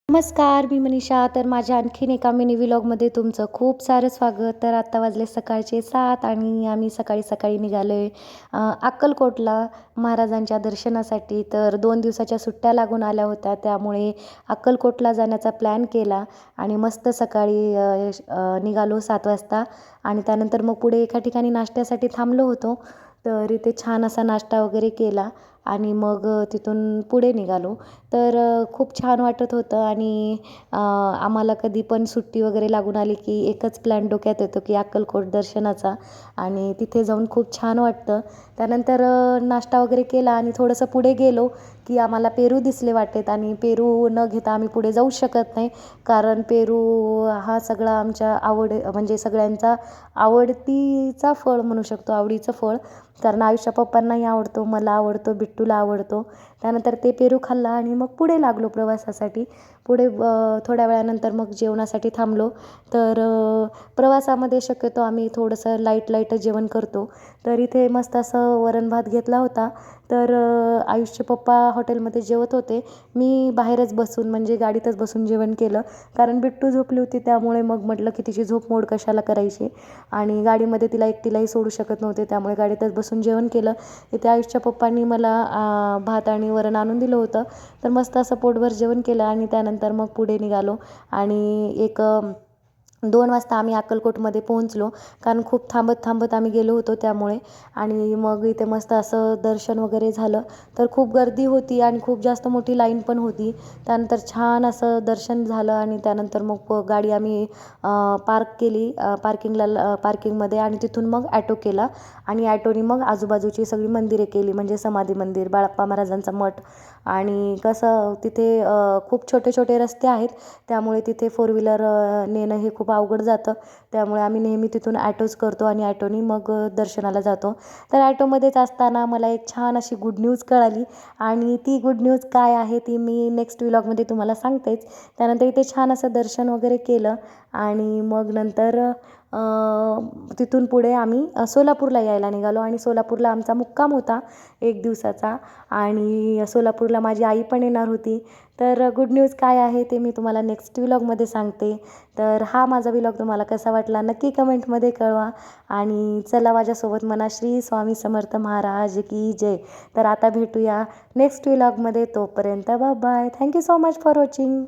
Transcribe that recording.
नमस्कार, मी मनीषा. तर माझ्या आणखीन एका मिनी व्लॉगमध्ये तुमचं खूप सारं स्वागत. तर आत्ता वाजले सकाळचे 7 आणि आम्ही सकाळी सकाळी निघालो आहे अक्कलकोटला महाराजांच्या दर्शनासाठी. तर 2 दिवसाच्या सुट्ट्या लागून आल्या होत्या, त्यामुळे अक्कलकोटला जाण्याचा प्लॅन केला आणि मस्त सकाळी निघालो 7 वाजता. आणि त्यानंतर मग पुढे एका ठिकाणी नाश्त्यासाठी थांबलो होतो. तर इथे छान असा नाश्ता वगैरे केला आणि मग तिथून पुढे निघालो. तर खूप छान वाटत होतं आणि आम्हाला कधी पण सुट्टी वगैरे लागून आली की एकच प्लॅन डोक्यात येतो की अक्कलकोट दर्शनाचा, आणि तिथे जाऊन खूप छान वाटतं. त्यानंतर नाश्ता वगैरे केला आणि थोडंसं पुढे गेलो की आम्हाला पेरू दिसले वाटेत, आणि पेरू न घेता आम्ही पुढे जाऊ शकत नाही, कारण पेरू हा सगळा आमच्या म्हणजे सगळ्यांचा आवडतीचा फळ म्हणू शकतो, आवडीचं फळ. कारण आयुष्या पप्पांनाही आवडतो, मला आवडतो, बिट्टूला आवडतो. त्यानंतर ते पेरू खाल्ला आणि मग पुढे लागलो प्रवासासाठी. पुढे थोड्या वेळानंतर मग जेवणासाठी थांबलो. तर प्रवासामध्ये शक्यतो आम्ही थोडंसं लाईट जेवण करतो. तर इथे मस्त असं वरण भात घेतला होता. तर आयुषचे पप्पा हॉटेलमध्ये जेवत होते, मी बाहेरच बसून म्हणजे गाडीतच बसून जेवण केलं. कारण बिट्टू झोपली होती, त्यामुळे मग म्हटलं की तिची झोप मोड कशाला करायची, आणि गाडीमध्ये तिला एकटीलाही सोडू शकत नव्हते, त्यामुळे गाडीतच बसून जेवण केलं. इथे आयुषच्या पप्पांनी मला भात आणि वरण आणून दिलं होतं. तर मस्त असं पोटभर जेवण केलं आणि त्यानंतर मग पुढे निघालो. आणि 2 वाजता आम्ही अक्कलकोटमध्ये पोहोचलो, कारण खूप थांबत थांबत आम्ही गेलो होतो त्यामुळे. आणि मग इथे मस्त असं दर्शन वगैरे झालं. तर खूप गर्दी होती आणि खूप जास्त मोठी लाईन पण होती. त्यानंतर छान असं दर्शन झालं आणि त्यानंतर मग गाडी आम्ही पार्क केली पार्किंगमध्ये, आणि तिथून मग ॲटो केला. आणि ॲटोनी मग आजूबाजूची सगळी मंदिरे केली, म्हणजे समाधी मंदिर, बाळप्पा महाराजांचा मठ. आणि कसं तिथे खूप छोटे छोटे रस्ते आहेत, त्यामुळे तिथे 4 व्हीलर नेणं हे खूप अवघड जातं. त्यामुळे आम्ही नेहमी तिथून ॲटोच करतो आणि ॲटोनी मग दर्शनाला जातो. तर ॲटोमध्येच असताना मला एक छान अशी गुड न्यूज कळाली, आणि ती गुड न्यूज काय आहे ती मी नेक्स्ट व्लॉगमध्ये तुम्हाला सांगतेच. त्यानंतर इथे छान असं दर्शन वगैरे केलं आणि मग नंतर तिथून पुढे आम्ही सोलापूरला यायला निघालो. आणि सोलापूरला आमचा मुक्काम होता 1 दिवसाचा, आणि सोलापूरला माझी आई पण येणार होती. तर गुड न्यूज काय आहे ते मी तुम्हाला नेक्स्ट व्लॉगमध्ये सांगते. तर हा माझा व्लॉग तुम्हाला कसा वाटला नक्की कमेंटमध्ये कळवा. आणि चला माझ्यासोबत म्हणा श्री स्वामी समर्थ महाराज की जय. तर आता भेटूया नेक्स्ट व्लॉगमध्ये. तोपर्यंत bye bye. Thank you so much for watching.